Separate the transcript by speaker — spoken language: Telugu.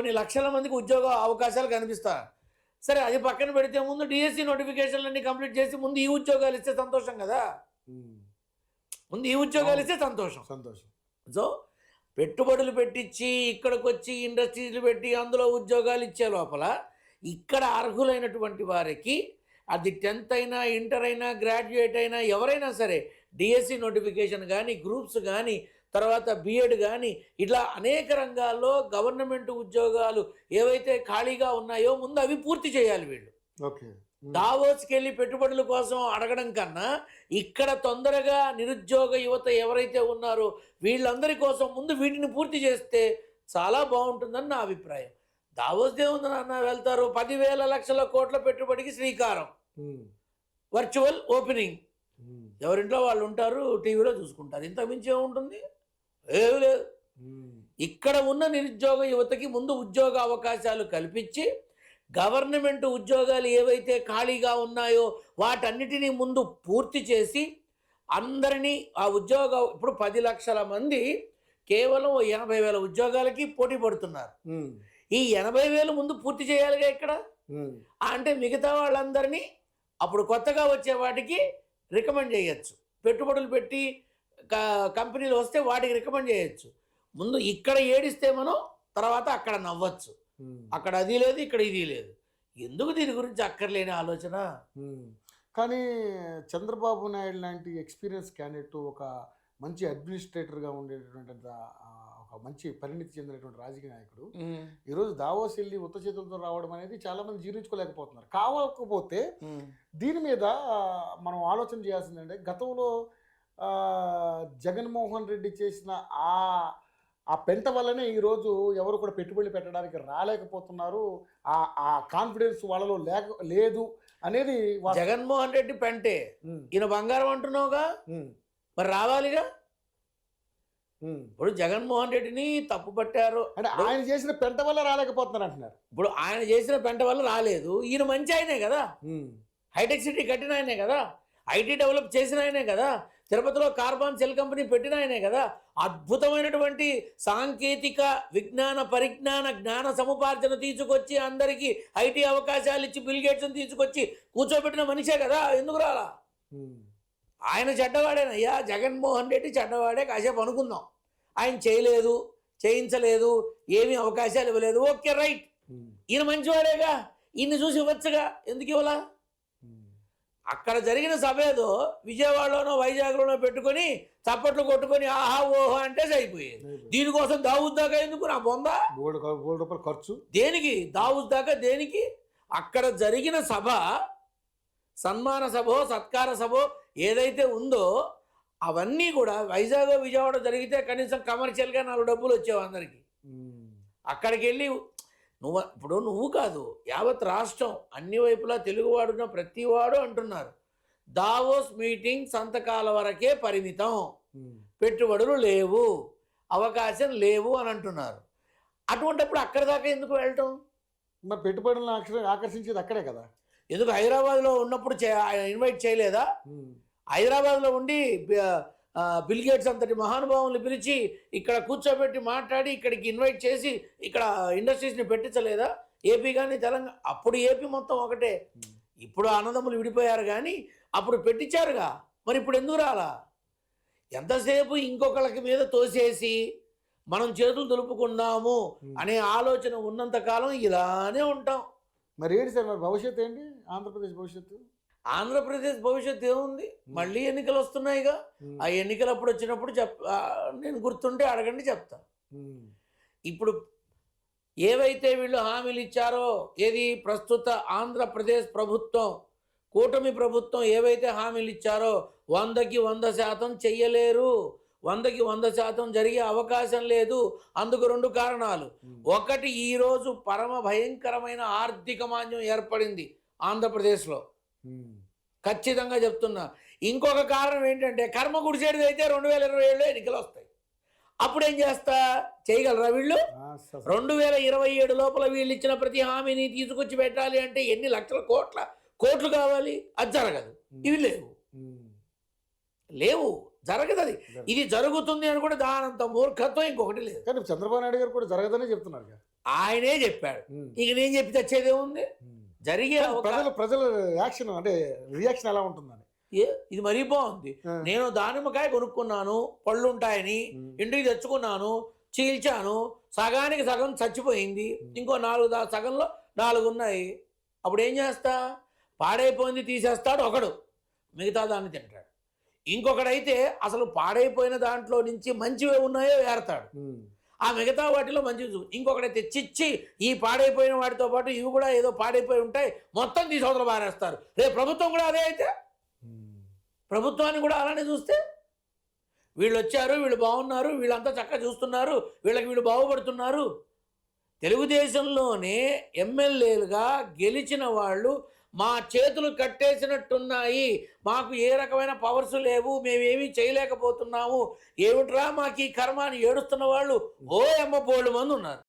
Speaker 1: కొన్ని లక్షల మందికి ఉద్యోగ అవకాశాలు కనిపిస్తాయి. సరే అది పక్కన పెడితే ముందు డిఎస్సి నోటిఫికేషన్లన్నీ కంప్లీట్ చేసి ముందు ఈ ఉద్యోగాలు ఇస్తే సంతోషం కదా. ముందు ఈ ఉద్యోగాలు ఇస్తే సంతోషం. సో పెట్టుబడులు పెట్టించి ఇక్కడికి వచ్చి ఇండస్ట్రీలు పెట్టి అందులో ఉద్యోగాలు ఇచ్చే లోపల ఇక్కడ అర్హులైనటువంటి వారికి అది 10th అయినా ఇంటర్ అయినా గ్రాడ్యుయేట్ అయినా ఎవరైనా సరే డిఎస్సి నోటిఫికేషన్ కానీ గ్రూప్స్ కానీ తర్వాత బిఎడ్ కానీ ఇట్లా అనేక రంగాల్లో గవర్నమెంట్ ఉద్యోగాలు ఏవైతే ఖాళీగా ఉన్నాయో ముందు అవి పూర్తి చేయాలి వీళ్ళు. దావోస్కి వెళ్ళి పెట్టుబడుల కోసం అడగడం కన్నా ఇక్కడ తొందరగా నిరుద్యోగ యువత ఎవరైతే ఉన్నారో వీళ్ళందరి కోసం ముందు వీటిని పూర్తి చేస్తే చాలా బాగుంటుందని నా అభిప్రాయం. దావోస్ దేవుందని అన్న వెళ్తారు, 10,000 లక్షల కోట్ల పెట్టుబడికి శ్రీకారం, వర్చువల్ ఓపెనింగ్, ఎవరింట్లో వాళ్ళు ఉంటారు, టీవీలో చూసుకుంటారు, ఇంతకుమించి ఏముంటుంది, ఏమీ లేదు. ఇక్కడ ఉన్న నిరుద్యోగ యువతకి ముందు ఉద్యోగ అవకాశాలు కల్పించి గవర్నమెంట్ ఉద్యోగాలు ఏవైతే ఖాళీగా ఉన్నాయో వాటన్నిటినీ ముందు పూర్తి చేసి అందరినీ ఆ ఉద్యోగ ఇప్పుడు 10 లక్షల మంది కేవలం 80,000 ఉద్యోగాలకి పోటీ పడుతున్నారు. ఈ 80,000 ముందు పూర్తి చేయాలిగా ఇక్కడ. అంటే మిగతా వాళ్ళందరినీ అప్పుడు కొత్తగా వచ్చే వాటికి రికమెండ్ చేయొచ్చు, పెట్టుబడులు పెట్టి కంపెనీలు వస్తే వాటికి రికమెండ్ చేయొచ్చు. ముందు ఇక్కడ ఏడిస్తే మనం తర్వాత అక్కడ నవ్వచ్చు. అక్కడ అది లేదు, ఇక్కడ ఇది లేదు. ఎందుకు దీని గురించి అక్కర్లేని ఆలోచన?
Speaker 2: కానీ చంద్రబాబు నాయుడు లాంటి ఎక్స్పీరియన్స్ క్యాండిడేట్, ఒక మంచి అడ్మినిస్ట్రేటర్గా ఉండేటటువంటి ఒక మంచి పరిణితి చెందినటువంటి రాజకీయ నాయకుడు ఈరోజు దావోస్ వెళ్ళి ఉత్త చేతులతో రావడం అనేది చాలా మంది జీర్ణించుకోలేకపోతున్నారు. కావకపోతే దీని మీద మనం ఆలోచన చేయాల్సిందంటే గతంలో జగన్మోహన్ రెడ్డి చేసిన ఆ పెంట వల్లనే ఈరోజు ఎవరు కూడా పెట్టుబడులు పెట్టడానికి రాలేకపోతున్నారు. ఆ కాన్ఫిడెన్స్ వాళ్ళలో లేదు అనేది.
Speaker 1: జగన్మోహన్ రెడ్డి పెంటే, ఈయన బంగారం అంటున్నావుగా, మరి రావాలిగా. ఇప్పుడు జగన్మోహన్ రెడ్డిని తప్పు పట్టారు
Speaker 2: అంటే ఆయన చేసిన పెంట వల్ల రాలేకపోతున్నారు అంటున్నారు.
Speaker 1: ఇప్పుడు ఆయన చేసిన పెంట వల్ల రాలేదు. ఈయన మంచి ఆయనే కదా, హైటెక్ సిటీ కట్టిన ఆయనే కదా, ఐటీ డెవలప్ చేసిన ఆయనే కదా, తిరుపతిలో కార్బన్ సెల్ కంపెనీ పెట్టిన ఆయనే కదా, అద్భుతమైనటువంటి సాంకేతిక విజ్ఞాన పరిజ్ఞాన జ్ఞాన సముపార్జన తీసుకొచ్చి అందరికీ ఐటీ అవకాశాలు ఇచ్చి బిల్ గేట్స్ని తీసుకొచ్చి కూర్చోబెట్టిన మనిషే కదా. ఎందుకు రాలా? ఆయన చెడ్డవాడేనయ్యా, జగన్మోహన్ రెడ్డి చెడ్డవాడే, కాసేపు అనుకుందాం. ఆయన చేయలేదు, చేయించలేదు, ఏమీ అవకాశాలు ఇవ్వలేదు, ఓకే రైట్. ఈయన మంచివాడేగా, ఈయన్ని చూసి ఇవ్వచ్చుగా, ఎందుకు ఇవ్వలా? అక్కడ జరిగిన సభ ఏదో విజయవాడలోనో వైజాగ్లోనో పెట్టుకొని చప్పట్లు కొట్టుకొని ఆహా ఓహో అంటే సరిపోయేది. దీనికోసం దావూద్ దాకా ఎందుకు? నా బొందా
Speaker 2: రూపాయలు ఖర్చు దేనికి?
Speaker 1: దావూద్ దాకా దేనికి? అక్కడ జరిగిన సభ, సన్మాన సభో సత్కార సభో ఏదైతే ఉందో అవన్నీ కూడా వైజాగ్ విజయవాడ జరిగితే కనీసం కమర్షియల్గా 4 డబ్బులు వచ్చేవి అందరికీ. అక్కడికి వెళ్ళి నువ్వు కాదు, యావత్ రాష్ట్రం అన్ని వైపులా తెలుగువాడున్న ప్రతివాడు అంటున్నారు దావోస్ మీటింగ్ సంతకాల వరకే పరిమితం, పెట్టుబడులు లేవు, అవకాశం లేవు అని అంటున్నారు. అటువంటిప్పుడు అక్కడి దాకా ఎందుకు వెళ్ళటం?
Speaker 2: మరి పెట్టుబడులను ఆకర్షించేది అక్కడే కదా.
Speaker 1: ఎందుకు హైదరాబాద్లో ఉన్నప్పుడు ఇన్వైట్ చేయలేదా? హైదరాబాద్లో ఉండి బిల్ గేట్స్ అంతటి మహానుభావుల్ని పిలిచి ఇక్కడ కూర్చోబెట్టి మాట్లాడి ఇక్కడికి ఇన్వైట్ చేసి ఇక్కడ ఇండస్ట్రీస్ని పెట్టించలేదా? ఏపీ కానీ తెలంగాణ, అప్పుడు ఏపీ మొత్తం ఒకటే. ఇప్పుడు అన్నదమ్ములు విడిపోయారు కానీ అప్పుడు పెట్టించారుగా. మరి ఇప్పుడు ఎందుకు రాలా? ఎంతసేపు ఇంకొకళ్ళకి మీద తోసేసి మనం చేతులు దులుపుకున్నాము అనే ఆలోచన ఉన్నంతకాలం ఇలానే ఉంటాం.
Speaker 2: మరి ఏంటి సార్ మరి భవిష్యత్తు ఏంటి? ఆంధ్రప్రదేశ్ భవిష్యత్తు?
Speaker 1: ఆంధ్రప్రదేశ్ భవిష్యత్తు ఏముంది? మళ్ళీ ఎన్నికలు వస్తున్నాయిగా. ఆ ఎన్నికలు అప్పుడు వచ్చినప్పుడు నేను గుర్తుంటే అడగండి చెప్తా. ఇప్పుడు ఏవైతే వీళ్ళు హామీలు ఇచ్చారో, ఏది ప్రస్తుత ఆంధ్రప్రదేశ్ ప్రభుత్వం, కూటమి ప్రభుత్వం ఏవైతే హామీలు ఇచ్చారో 100కి 100% చెయ్యలేరు, 100కి 100% జరిగే అవకాశం లేదు. అందుకు 2 కారణాలు. ఒకటి, ఈరోజు పరమ భయంకరమైన ఆర్థిక మాంద్యం ఏర్పడింది ఆంధ్రప్రదేశ్లో, ఖచ్చితంగా చెప్తున్నా. ఇంకొక కారణం ఏంటంటే కర్మ గుడిసేది అయితే 2027లో ఎన్నికలు వస్తాయి. అప్పుడేం చేయగలరా వీళ్ళు? 2027 లోపల వీళ్ళు ఇచ్చిన ప్రతి హామీని తీసుకొచ్చి పెట్టాలి అంటే ఎన్ని లక్షల కోట్లు కావాలి? అది జరగదు. ఇవి లేవు. జరగదు అది. ఇది జరుగుతుంది అని కూడా దానంత మూర్ఖత్వం ఇంకొకటి లేదు.
Speaker 2: కానీ చంద్రబాబు నాయుడు గారు కూడా జరగదనే చెప్తున్నారు కదా.
Speaker 1: ఆయనే చెప్పాడు. ఇక నేను చెప్పి తెచ్చేదే ఉంది. జరిగే
Speaker 2: ప్రజల యాక్షన్ అంటే రియాక్షన్ ఎలా ఉంటుందని.
Speaker 1: ఇది మరీ బాగుంది. నేను దానిమ్మకాయ కొనుక్కున్నాను, పళ్ళు ఉంటాయని ఇంటికి తెచ్చుకున్నాను, చీల్చాను, సగానికి సగం చచ్చిపోయింది, ఇంకో 4 సగంలో 4 ఉన్నాయి. అప్పుడు ఏం చేస్తా? పాడైపోయింది తీసేస్తాడు ఒకడు, మిగతా దాన్ని తింటాడు. ఇంకొకడైతే అసలు పాడైపోయిన దాంట్లో నుంచి మంచివే ఉన్నాయో ఏరతాడు, ఆ మిగతా వాటిలో మంచివి ఇంకొకటి తెచ్చిచ్చి ఈ పాడైపోయిన వాటితో పాటు ఇవి కూడా ఏదో పాడైపోయి ఉంటాయి మొత్తం తీసి అవతల పారేస్తారు. రేపు ప్రభుత్వం కూడా అదే అయితే, ప్రభుత్వాన్ని కూడా అలానే చూస్తే వీళ్ళు వచ్చారు, వీళ్ళు బాగున్నారు, వీళ్ళంతా చక్కగా చూస్తున్నారు, వీళ్ళకి వీళ్ళు బాగుపడుతున్నారు. తెలుగుదేశంలోనే ఎమ్మెల్యేలుగా గెలిచిన వాళ్ళు మా చేతులు కట్టేసినట్టున్నాయి, మాకు ఏ రకమైన పవర్స్ లేవు, మేమేమీ చేయలేకపోతున్నాము, ఏమిట్రా మాకు ఈ కర్మ అని ఏడుస్తున్న వాళ్ళు ఓ ఎమ్మ బోళ్ళు మంది ఉన్నారు.